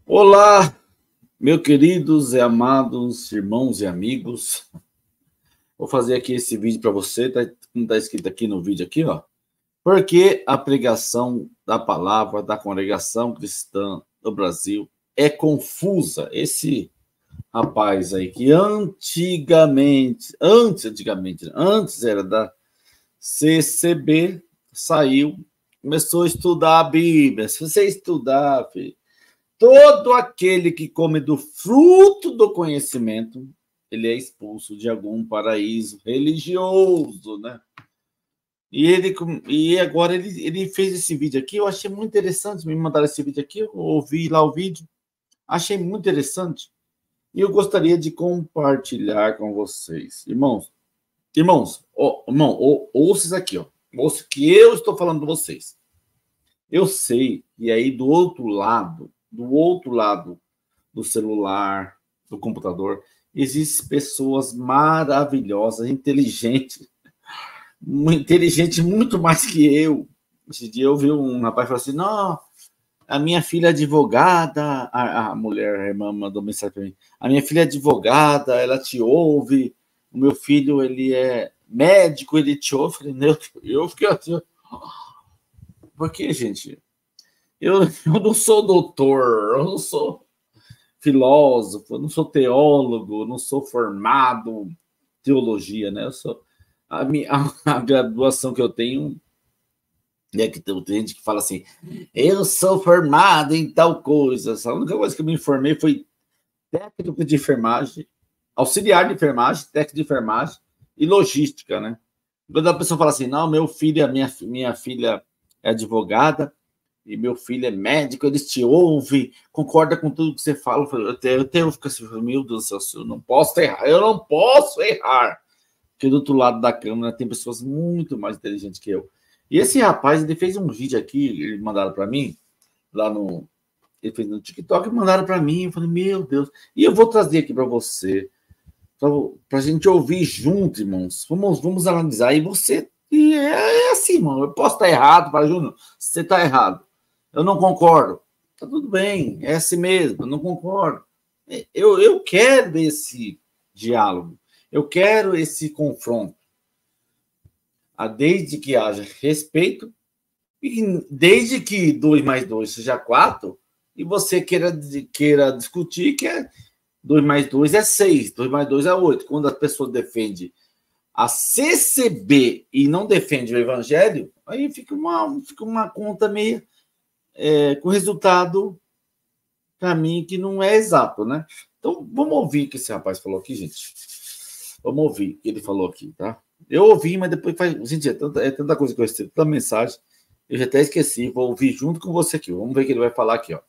Olá, meus queridos e amados irmãos e amigos. Vou fazer aqui esse vídeo para você, como está escrito aqui no vídeo aqui, ó. Porque a pregação da palavra da congregação cristã no Brasil é confusa. Esse rapaz aí que antes era da CCB, saiu, começou a estudar a Bíblia. Se você estudar, filho, todo aquele que come do fruto do conhecimento, ele é expulso de algum paraíso religioso, né? E agora ele fez esse vídeo aqui, eu achei muito interessante, me mandaram esse vídeo aqui, eu ouvi lá o vídeo, achei muito interessante, e eu gostaria de compartilhar com vocês. Ouça isso aqui, ó. Ouça o que eu estou falando para vocês. Eu sei, e aí do outro lado do celular, do computador, existem pessoas maravilhosas, inteligentes muito mais que eu. Esse dia eu vi um rapaz falar assim: não, a minha filha é advogada, a mulher, a irmã mandou mensagem para mim: a minha filha é advogada, ela te ouve, o meu filho, ele é médico, ele te ouve. Eu fiquei assim, porque, gente, eu não sou doutor, eu não sou filósofo, eu não sou teólogo, eu não sou formado em teologia, né? Eu sou a graduação que eu tenho, né, que tem gente que fala assim: eu sou formado em tal coisa. A única coisa que eu me informei foi técnico de enfermagem, auxiliar de enfermagem, técnico de enfermagem e logística, né? Quando a pessoa fala assim: não, meu filho, minha filha é advogada, e meu filho é médico, eles te ouvem, concorda com tudo que você fala. Eu fico assim: meu Deus do céu, eu não posso errar. Porque do outro lado da câmera tem pessoas muito mais inteligentes que eu. E esse rapaz, ele fez um vídeo aqui, ele mandaram para mim, lá no. Ele fez no TikTok e mandaram para mim. Eu falei: meu Deus. E eu vou trazer aqui para você, para a gente ouvir junto, irmãos. Vamos analisar. E é assim, irmão. Eu posso estar errado, para Júnior. Você está errado. Eu não concordo. Tá tudo bem, é assim mesmo, eu não concordo. Eu quero esse diálogo, eu quero esse confronto, desde que haja respeito e desde que 2 mais 2 seja 4 e você queira discutir que 2 mais 2 é 6, 2 mais 2 é 8. Quando a pessoa defende a CCB e não defende o evangelho, aí fica uma conta meio com resultado, para mim, que não é exato, né? Então, vamos ouvir o que esse rapaz falou aqui, gente. Vamos ouvir o que ele falou aqui, tá? Eu ouvi, mas depois faz. Gente, é tanta coisa que eu escrevi, tanta mensagem, eu já até esqueci. Vou ouvir junto com você aqui. Vamos ver o que ele vai falar aqui, ó.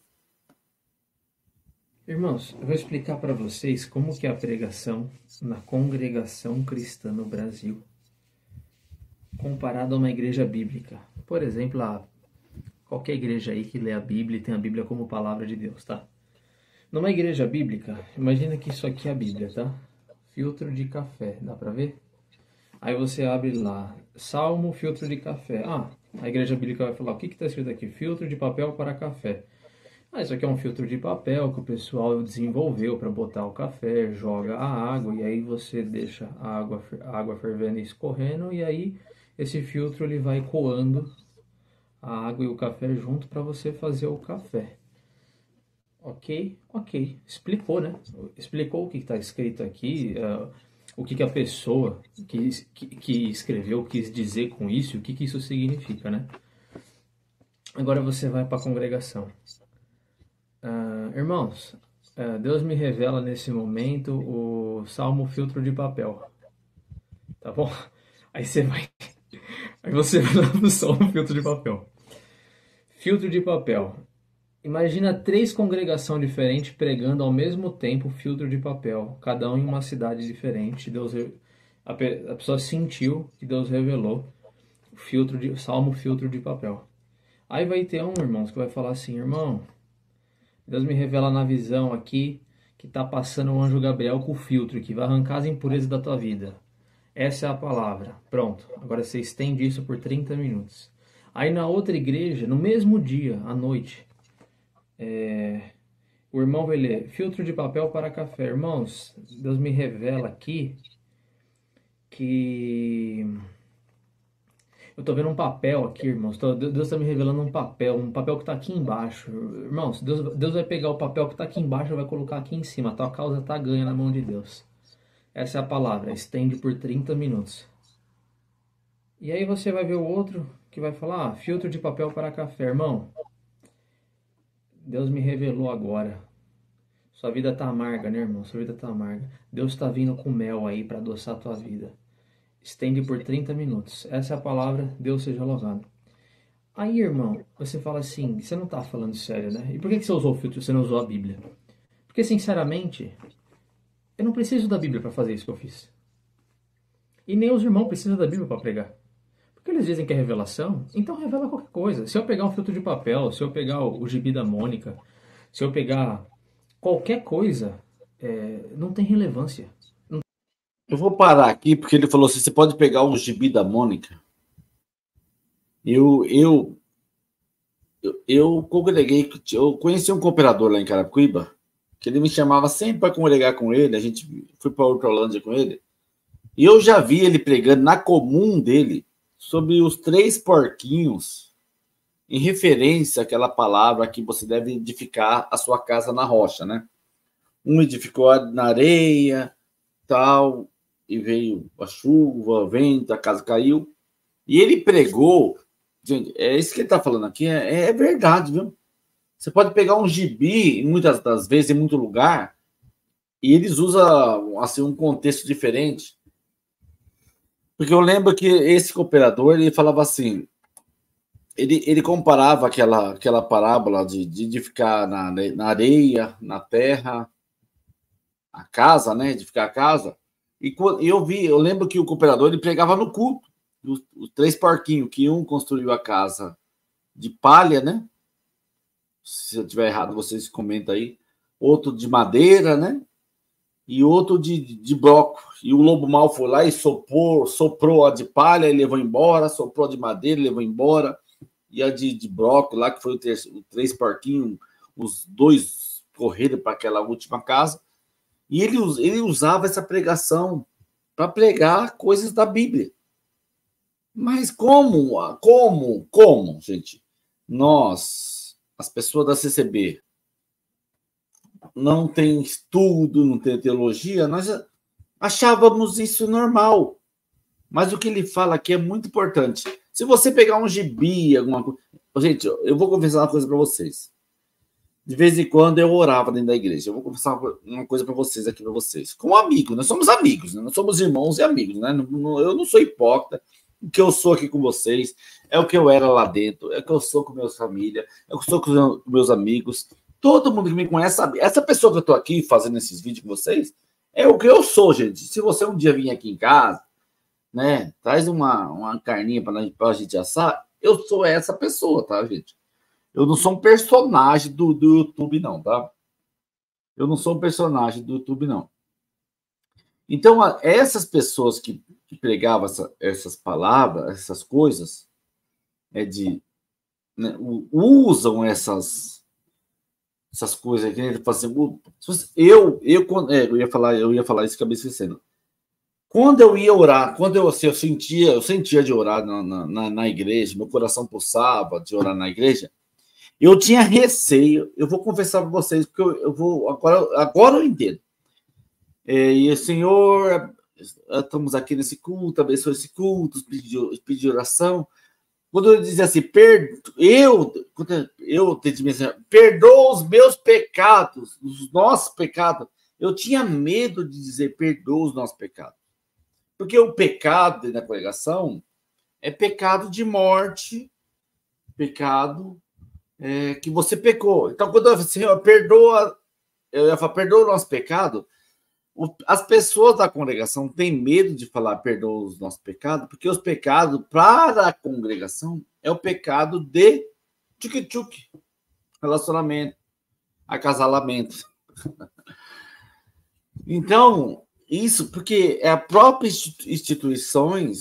Irmãos, eu vou explicar para vocês como que é a pregação na congregação cristã no Brasil, comparado a uma igreja bíblica. Por exemplo, qualquer igreja aí que lê a Bíblia e tem a Bíblia como palavra de Deus, tá? Numa igreja bíblica, imagina que isso aqui é a Bíblia, tá? Filtro de café, dá para ver? Aí você abre lá, Salmo, filtro de café. A igreja bíblica vai falar, o que está escrito aqui? Filtro de papel para café. Isso aqui é um filtro de papel que o pessoal desenvolveu para botar o café, joga a água e aí você deixa a água fervendo e escorrendo e aí esse filtro ele vai coando a água e o café junto para você fazer o café. Ok, ok. Explicou, né? Explicou o que está escrito aqui, o que a pessoa que escreveu quis dizer com isso, o que isso significa, né? Agora você vai para a congregação. Irmãos, Deus me revela nesse momento o Salmo Filtro de Papel, tá bom? Aí você vai, aí você vai lá no Salmo Filtro de Papel. Filtro de papel. Imagina três congregações diferentes pregando ao mesmo tempo filtro de papel, cada um em uma cidade diferente. A pessoa sentiu que Deus revelou o Salmo Filtro de Papel. Aí vai ter irmãos, que vai falar assim: irmão, Deus me revela na visão aqui que está passando o anjo Gabriel com o filtro que vai arrancar as impurezas da tua vida. Essa é a palavra. Pronto. Agora você estende isso por 30 minutos. Aí na outra igreja, no mesmo dia, à noite, O irmão vai ler, filtro de papel para café. Irmãos, Deus me revela aqui que eu tô vendo um papel aqui, irmãos. Deus está me revelando um papel que tá aqui embaixo. Irmãos, Deus vai pegar o papel que tá aqui embaixo e vai colocar aqui em cima. A tua causa tá ganha na mão de Deus. Essa é a palavra, estende por 30 minutos. E aí você vai ver o outro que vai falar, filtro de papel para café. Irmão, Deus me revelou agora. Sua vida tá amarga, né, irmão? Sua vida tá amarga. Deus tá vindo com mel aí para adoçar a tua vida. Estende por 30 minutos. Essa é a palavra, Deus seja louvado. Aí, irmão, você fala assim, você não tá falando sério, né? E por que você usou o filtro, você não usou a Bíblia? Porque, sinceramente, eu não preciso da Bíblia para fazer isso que eu fiz. E nem os irmãos precisam da Bíblia para pregar. Porque eles dizem que é revelação, então revela qualquer coisa. Se eu pegar um filtro de papel, se eu pegar o gibi da Mônica, se eu pegar qualquer coisa, não tem relevância. Eu vou parar aqui, porque ele falou assim, você pode pegar um gibi da Mônica. Eu congreguei, eu conheci um cooperador lá em Carapicuíba, que ele me chamava sempre para congregar com ele, a gente foi para Hortolândia com ele, e eu já vi ele pregando na comum dele sobre os 3 porquinhos, em referência àquela palavra que você deve edificar a sua casa na rocha, né? Um edificou na areia, tal, e veio a chuva, o vento, a casa caiu, e ele pregou. Gente, é isso que ele está falando aqui, é verdade, viu? Você pode pegar um gibi, muitas das vezes, em muito lugar, e eles usam assim, um contexto diferente. Porque eu lembro que esse cooperador, ele falava assim, ele comparava aquela parábola de ficar na areia, na terra, a casa, né? De ficar a casa. E eu lembro que o cooperador, ele pregava no culto, os 3 porquinhos, que um construiu a casa de palha, né? Se eu tiver errado, vocês comentam aí. Outro de madeira, né? E outro de bloco. E o lobo mau foi lá e soprou a de palha e levou embora, soprou a de madeira e levou embora. E a de bloco lá, que foi o 3 porquinhos, os 2 correram para aquela última casa. E ele usava essa pregação para pregar coisas da Bíblia. Mas como, gente? Nós, as pessoas da CCB, não tem estudo, não tem teologia, nós achávamos isso normal. Mas o que ele fala aqui é muito importante. Se você pegar um gibi, alguma coisa... Gente, eu vou confessar uma coisa para vocês. De vez em quando eu orava dentro da igreja. Eu vou confessar uma coisa para vocês aqui, para vocês. Como amigo, nós somos amigos, né? Nós somos irmãos e amigos, né? Eu não sou hipócrita. O que eu sou aqui com vocês é o que eu era lá dentro, é o que eu sou com minha família, é o que eu sou com meus amigos. Todo mundo que me conhece sabe. Essa pessoa que eu estou aqui fazendo esses vídeos com vocês é o que eu sou, gente. Se você um dia vir aqui em casa, né, traz uma carninha para a gente assar, eu sou essa pessoa, tá, gente? Eu não sou um personagem do YouTube, não, tá? Eu não sou um personagem do YouTube, não. Então, essas pessoas que pregavam essas palavras, essas coisas, né, usam essas coisas aqui, né? Assim, eu ia falar isso, acabei esquecendo. Quando eu ia orar, eu sentia de orar na igreja, meu coração pulsava de orar na igreja, eu tinha receio, eu vou confessar para vocês, porque eu vou, agora eu entendo. E Senhor, estamos aqui nesse culto, abençoe esse culto, pedir oração. Quando eu dizia assim, perdoa os meus pecados, os nossos pecados, eu tinha medo de dizer perdoa os nossos pecados. Porque o pecado na congregação é pecado de morte, pecado que você pecou. Então, quando eu falo, Senhor, eu ia falar, perdoa o nosso pecado. As pessoas da congregação têm medo de falar perdoa os nossos pecados, porque os pecados para a congregação é o pecado de tchuk-tchuk, relacionamento, acasalamento. Então, isso porque é a própria instituição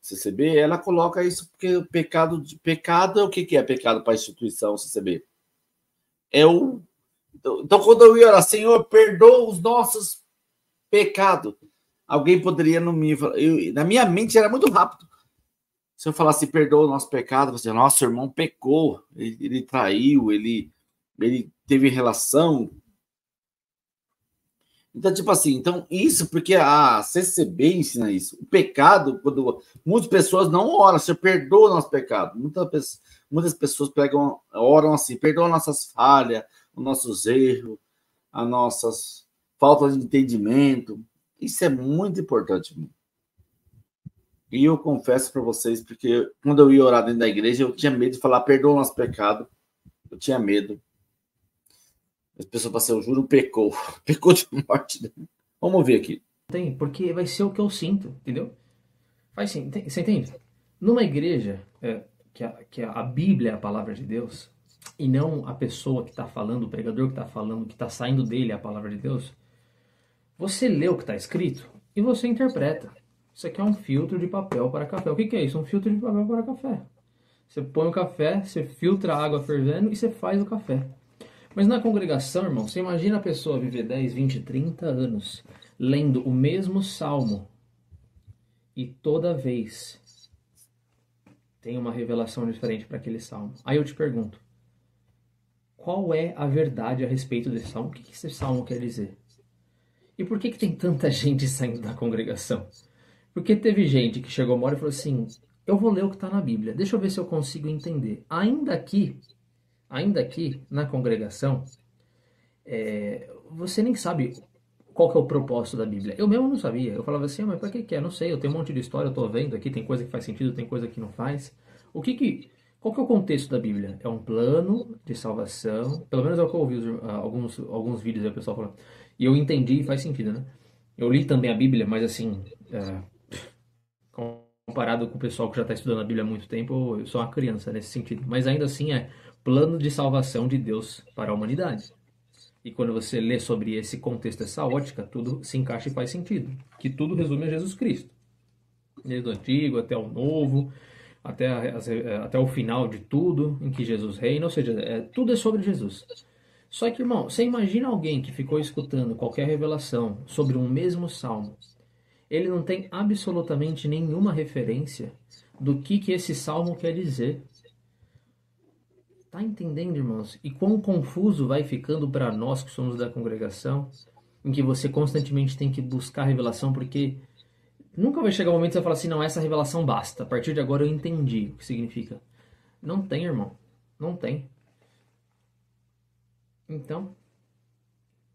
CCB, ela coloca isso porque o pecado é o que é pecado para a instituição CCB? É o... Então, quando eu ia orar, Senhor, perdoa os nossos pecados, alguém poderia no mim... Na minha mente era muito rápido. Se eu falasse, perdoa o nosso pecado, você, nosso irmão pecou, ele traiu, ele teve relação. Então, tipo assim, então isso porque a CCB ensina isso. O pecado, quando muitas pessoas não oram, você perdoa o nosso pecado. Muitas pessoas oram assim, perdoa nossas falhas, os nossos erros, as nossas faltas de entendimento. Isso é muito importante. E eu confesso para vocês, porque quando eu ia orar dentro da igreja, eu tinha medo de falar, perdoa o nosso pecado. Eu tinha medo. As pessoas falam assim, eu juro, pecou. Pecou de morte. Vamos ver aqui. Tem, porque vai ser o que eu sinto, entendeu? Faz sim, você entende? Numa igreja que a Bíblia é a palavra de Deus, e não a pessoa que está falando, o pregador que está falando, que está saindo dele é a palavra de Deus, você lê o que está escrito e você interpreta. Isso aqui é um filtro de papel para café. O que é isso? Um filtro de papel para café. Você põe o café, você filtra a água fervendo e você faz o café. Mas na congregação, irmão, você imagina a pessoa viver 10, 20, 30 anos lendo o mesmo salmo e toda vez tem uma revelação diferente para aquele salmo. Aí eu te pergunto, qual é a verdade a respeito desse salmo? O que esse salmo quer dizer? E por que tem tanta gente saindo da congregação? Porque teve gente que chegou uma hora e falou assim, eu vou ler o que está na Bíblia, deixa eu ver se eu consigo entender. Ainda aqui na congregação, você nem sabe qual que é o propósito da Bíblia. Eu mesmo não sabia. Eu falava assim, mas para que é? Não sei, eu tenho um monte de história, eu tô vendo aqui, tem coisa que faz sentido, tem coisa que não faz. Qual que é o contexto da Bíblia? É um plano de salvação, pelo menos é o que eu ouvi alguns vídeos aí o pessoal falando. E eu entendi e faz sentido, né? Eu li também a Bíblia, mas assim, comparado com o pessoal que já está estudando a Bíblia há muito tempo, eu sou uma criança nesse sentido. Mas ainda assim é plano de salvação de Deus para a humanidade. E quando você lê sobre esse contexto, essa ótica, tudo se encaixa e faz sentido. Que tudo resume a Jesus Cristo. Desde o Antigo até o Novo, até o final de tudo em que Jesus reina. Ou seja, tudo é sobre Jesus. Só que, irmão, você imagina alguém que ficou escutando qualquer revelação sobre um mesmo salmo. Ele não tem absolutamente nenhuma referência do que esse salmo quer dizer. Tá entendendo, irmãos? E quão confuso vai ficando para nós que somos da congregação, em que você constantemente tem que buscar revelação, porque nunca vai chegar um momento que você fala assim, não, essa revelação basta, a partir de agora eu entendi o que significa. Não tem, irmão. Não tem. Então,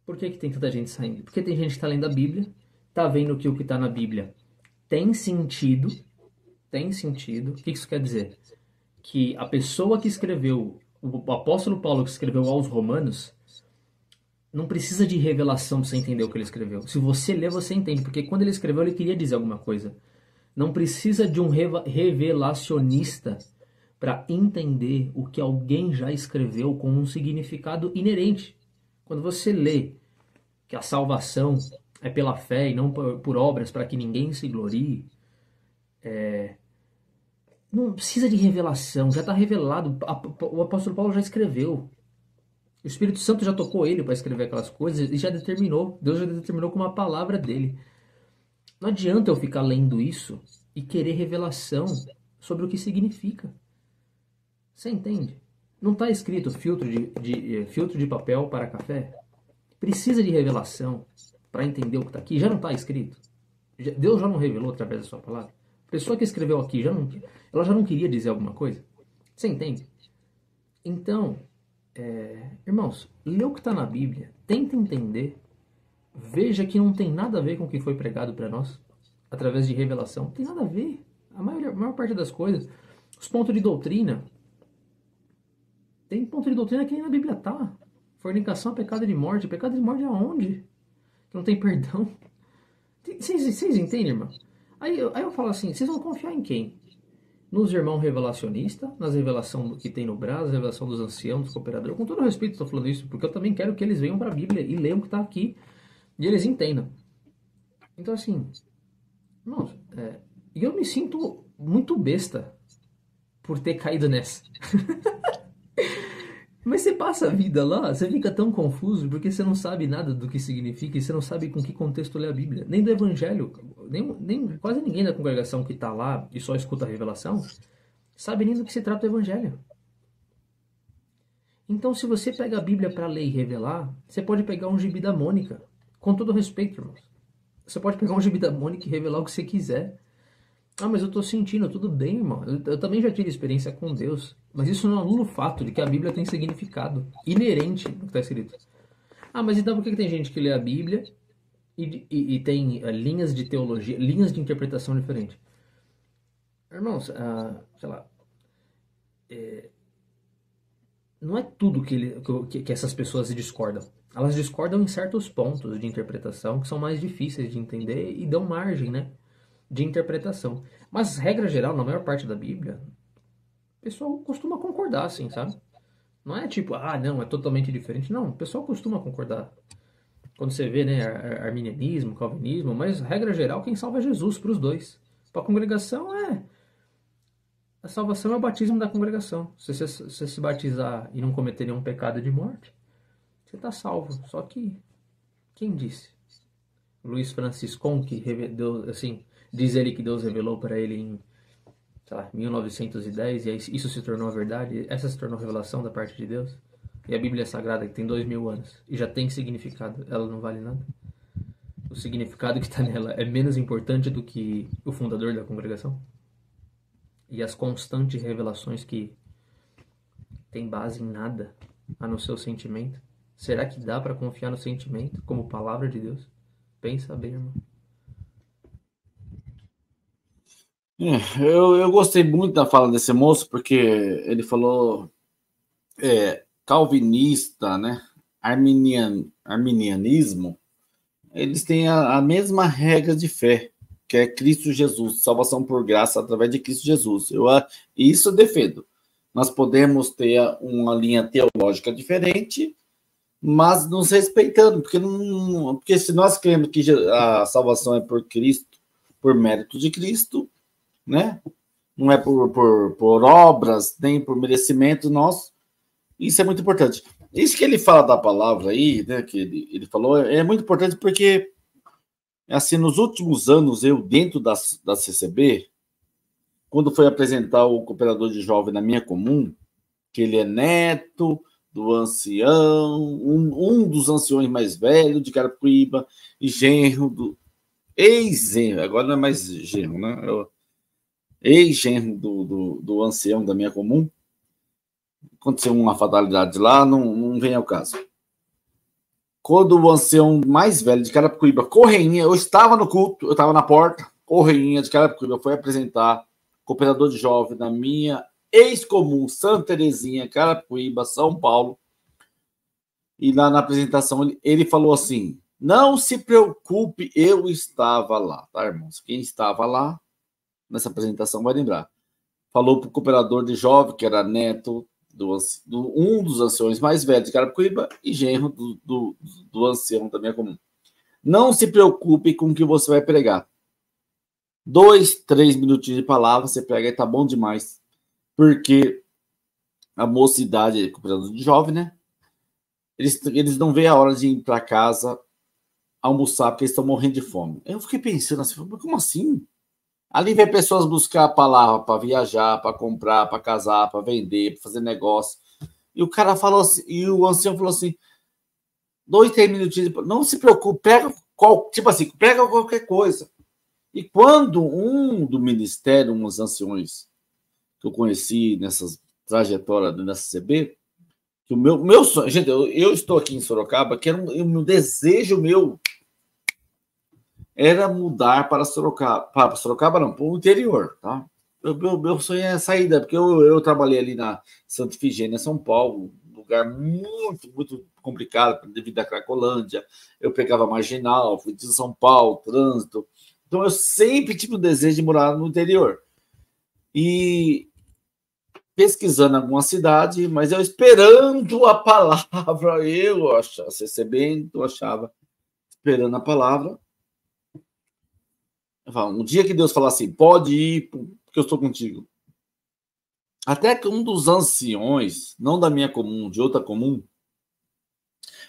por que tem tanta gente saindo? Porque tem gente que está lendo a Bíblia, tá vendo que o que está na Bíblia tem sentido. Tem sentido. O que isso quer dizer? Que a pessoa que escreveu, o apóstolo Paulo que escreveu aos Romanos, não precisa de revelação para você entender o que ele escreveu. Se você ler, você entende, porque quando ele escreveu, ele queria dizer alguma coisa. Não precisa de um revelacionista para entender o que alguém já escreveu com um significado inerente. Quando você lê que a salvação é pela fé e não por obras para que ninguém se glorie, não precisa de revelação, já está revelado. O apóstolo Paulo já escreveu. O Espírito Santo já tocou ele para escrever aquelas coisas e já determinou. Deus já determinou com uma palavra dele. Não adianta eu ficar lendo isso e querer revelação sobre o que significa. Você entende? Não está escrito filtro de papel para café? Precisa de revelação para entender o que está aqui? Já não está escrito? Deus já não revelou através da sua palavra? A pessoa que escreveu aqui, ela já não queria dizer alguma coisa? Você entende? Então, irmãos, lê o que está na Bíblia, tenta entender, veja que não tem nada a ver com o que foi pregado para nós, através de revelação. Não tem nada a ver. A maior parte das coisas, os pontos de doutrina, tem ponto de doutrina que nem na Bíblia tá. Fornicação é pecado de morte. Pecado de morte aonde? Que não tem perdão. Vocês entendem, irmão? Aí eu falo assim, vocês vão confiar em quem? Nos irmãos revelacionistas, nas revelações que tem no Brás, na revelação dos anciãos, dos cooperadores. Com todo respeito estou falando isso, porque eu também quero que eles venham para a Bíblia e leiam o que está aqui e eles entendam. Então assim, irmãos, e eu me sinto muito besta por ter caído nessa. Mas você passa a vida lá, você fica tão confuso porque você não sabe nada do que significa e você não sabe com que contexto lê a Bíblia. Nem do Evangelho, nem quase ninguém da congregação que está lá e só escuta a revelação sabe nem do que se trata o Evangelho. Então, se você pega a Bíblia para ler e revelar, você pode pegar um gibi da Mônica. Com todo respeito, irmãos. Você pode pegar um gibi da Mônica e revelar o que você quiser. Ah, mas eu tô sentindo, tudo bem, irmão. Eu também já tive experiência com Deus. Mas isso não anula o fato de que a Bíblia tem significado inerente no que está escrito. Ah, mas então por que tem gente que lê a Bíblia e tem linhas de teologia, linhas de interpretação diferentes? Irmãos, sei lá, não é tudo que essas pessoas discordam. Elas discordam em certos pontos de interpretação que são mais difíceis de entender e dão margem, né, de interpretação. Mas, regra geral, na maior parte da Bíblia, o pessoal costuma concordar, assim, sabe? Não é tipo, ah, não, é totalmente diferente. Não, o pessoal costuma concordar. Quando você vê, né, arminianismo, calvinismo, mas, regra geral, quem salva é Jesus para os dois. Para a congregação, a salvação é o batismo da congregação. Se você se batizar e não cometer nenhum pecado de morte, você está salvo. Só que, quem disse? Luiz Franciscon, que revelou, assim, diz ele que Deus revelou para ele em, sei lá, 1910, e aí isso se tornou a verdade. Essa se tornou a revelação da parte de Deus. E a Bíblia Sagrada, que tem 2000 anos, e já tem significado, ela não vale nada. O significado que está nela é menos importante do que o fundador da congregação. E as constantes revelações que tem base em nada a no seu sentimento. Será que dá para confiar no sentimento como palavra de Deus? Pensa bem, irmão. Eu gostei muito da fala desse moço, porque ele falou calvinista, né? Arminianismo, eles têm a mesma regra de fé, que é Cristo Jesus, salvação por graça através de Cristo Jesus. Isso eu defendo. Nós podemos ter uma linha teológica diferente, mas nos respeitando, porque se nós cremos que a salvação é por Cristo, por mérito de Cristo, né? Não é por obras, nem por merecimento nosso, isso é muito importante. Isso que ele fala da palavra aí, né, que ele falou, é muito importante porque, assim, nos últimos anos, eu, dentro da CCB, quando foi apresentar o cooperador de jovem na minha comum, que ele é neto do ancião, um dos anciões mais velhos de Carapicuíba, e genro do... Ex-genro, agora não é mais genro, né? Ex-genro do ancião da minha comum. Aconteceu uma fatalidade lá, não vem ao caso. Quando o ancião mais velho de Carapicuíba, Correinha, eu estava no culto, eu estava na porta, Correinha de Carapicuíba foi apresentar cooperador de jovem na minha ex-comum, Santa Terezinha, Carapicuíba, São Paulo. E lá na apresentação ele falou assim: não se preocupe, eu estava lá, tá, irmãos? Quem estava lá nessa apresentação vai lembrar. Falou para o cooperador de jovem, que era neto um dos anciões mais velhos de Carapicuíba e genro do ancião da minha comum. Não se preocupe com o que você vai pregar. 2, 3 minutinhos de palavra, você prega e tá bom demais. Porque a mocidade, cooperador de jovem, né? Eles não veem a hora de ir para casa almoçar porque eles estão morrendo de fome. Eu fiquei pensando assim, como assim? Ali vem pessoas buscar a palavra para viajar, para comprar, para casar, para vender, para fazer negócio. E o cara falou assim, e o ancião falou assim: 2, 3 minutinhos, não se preocupe, pega qualquer coisa. E quando um do ministério, uns anciões que eu conheci nessas trajetórias nessa CB, que o meu sonho, gente, eu estou aqui em Sorocaba, que era um desejo meu era mudar para Sorocaba. Para Sorocaba, não, para o interior, tá? Meu sonho é sair, porque eu trabalhei ali na Santa Ifigênia, São Paulo, lugar muito, muito complicado devido à Cracolândia. Eu pegava marginal, fui de São Paulo, trânsito. Então, eu sempre tive o desejo de morar no interior. E pesquisando alguma cidade, mas eu esperando a palavra, eu achava, recebendo, achava, esperando a palavra. Um dia que Deus falar assim, pode ir, porque eu estou contigo. Até que um dos anciões, não da minha comum, de outra comum,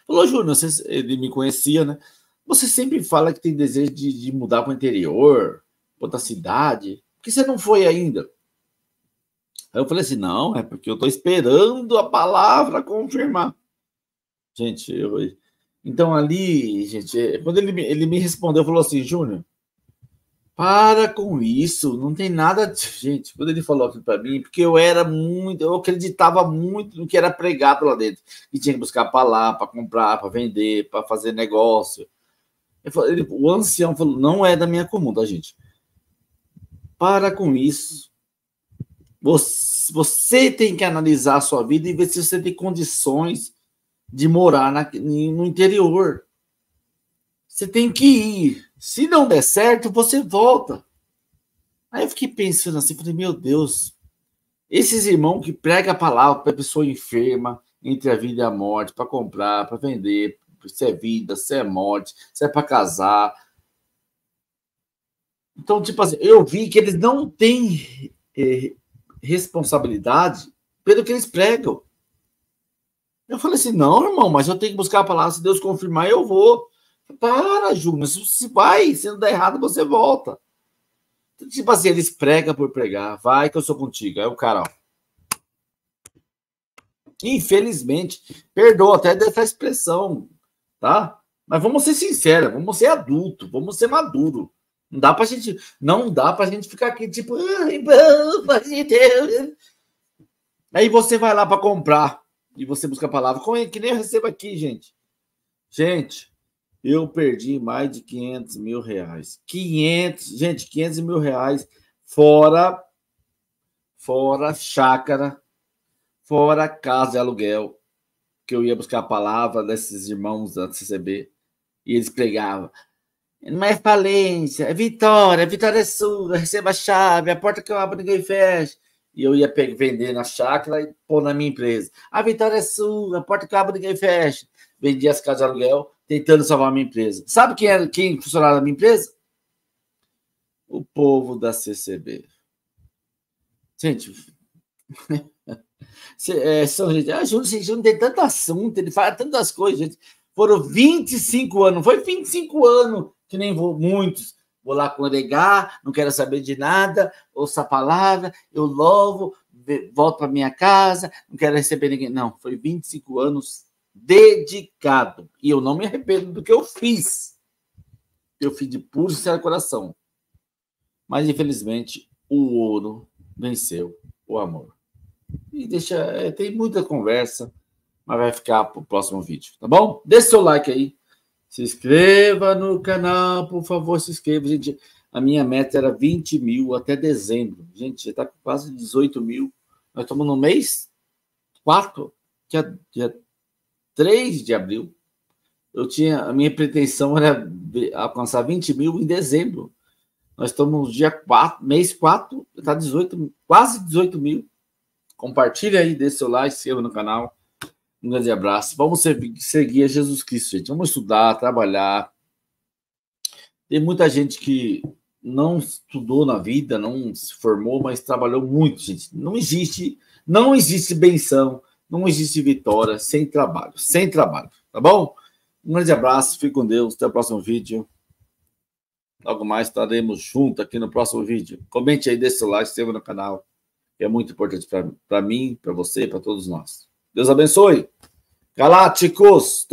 falou: Júnior, ele me conhecia, né? Você sempre fala que tem desejo de mudar para o interior, para outra cidade. Por que você não foi ainda? Aí eu falei assim: não, é porque eu estou esperando a palavra confirmar. Gente, então ali, gente, quando ele me respondeu, falou assim: Júnior, para com isso, não tem nada. Gente, quando ele falou aquilo para mim, porque eu acreditava muito no que era pregado lá dentro, que tinha que buscar para lá, para comprar, para vender, para fazer negócio. O ancião falou: não é da minha comum, tá, gente? Para com isso. Você tem que analisar a sua vida e ver se você tem condições de morar no interior. Você tem que ir. Se não der certo, você volta. Aí eu fiquei pensando assim, falei: meu Deus, esses irmãos que pregam a palavra para a pessoa enferma, entre a vida e a morte, para comprar, para vender, se é vida, se é morte, se é para casar. Então, tipo assim, eu vi que eles não têm responsabilidade pelo que eles pregam. Eu falei assim: não, irmão, mas eu tenho que buscar a palavra, se Deus confirmar, eu vou. Para, Júnior, se vai, se não der errado, você volta. Tipo assim, eles pregam por pregar, vai que eu sou contigo. Aí o cara, ó, infelizmente, perdoa até dessa expressão, tá? Mas vamos ser sinceros, vamos ser adultos, vamos ser maduros. Não dá pra gente ficar aqui tipo, aí você vai lá para comprar e você busca a palavra, que nem eu recebo aqui, gente. Gente, eu perdi mais de 500 mil reais. 500 mil reais, fora chácara, fora casa de aluguel, que eu ia buscar a palavra desses irmãos da CCB, e eles pregavam: não é falência, é vitória, a vitória é sua, receba a chave, a porta que eu abro ninguém fecha. E eu ia vender na chácara e pôr na minha empresa: a vitória é sua, a porta que eu abro ninguém fecha. Vendia as casas de aluguel, tentando salvar a minha empresa. Sabe quem funcionava na minha empresa? O povo da CCB. Gente, Júnior tem tanto assunto, ele fala tantas coisas, gente. Foram 25 anos, não foi 25 anos, que nem muitos. Vou lá congregar, não quero saber de nada, ouço a palavra, eu louvo, volto para minha casa, não quero receber ninguém. Não, foi 25 anos dedicado. E eu não me arrependo do que eu fiz. Eu fiz de puro e sincero coração. Mas, infelizmente, o ouro venceu o amor. E tem muita conversa, mas vai ficar para o próximo vídeo, tá bom? Deixe seu like aí. Se inscreva no canal, por favor, se inscreva. Gente, a minha meta era 20 mil até dezembro. Gente, já está com quase 18 mil. Nós estamos no mês 4, dia 3 de abril. A minha pretensão era alcançar 20 mil em dezembro. Nós estamos no dia 4, mês 4, está quase 18 mil. Compartilha aí, dê seu like, se inscreva no canal. Um grande abraço. Vamos seguir a Jesus Cristo, gente. Vamos estudar, trabalhar. Tem muita gente que não estudou na vida, não se formou, mas trabalhou muito, gente. Não existe benção, não existe vitória sem trabalho, tá bom? Um grande abraço, fique com Deus, até o próximo vídeo. Logo mais estaremos juntos aqui no próximo vídeo. Comente aí, deixe seu like, se inscreva no canal, que é muito importante para mim, para você, para todos nós. Deus abençoe. Galácticos.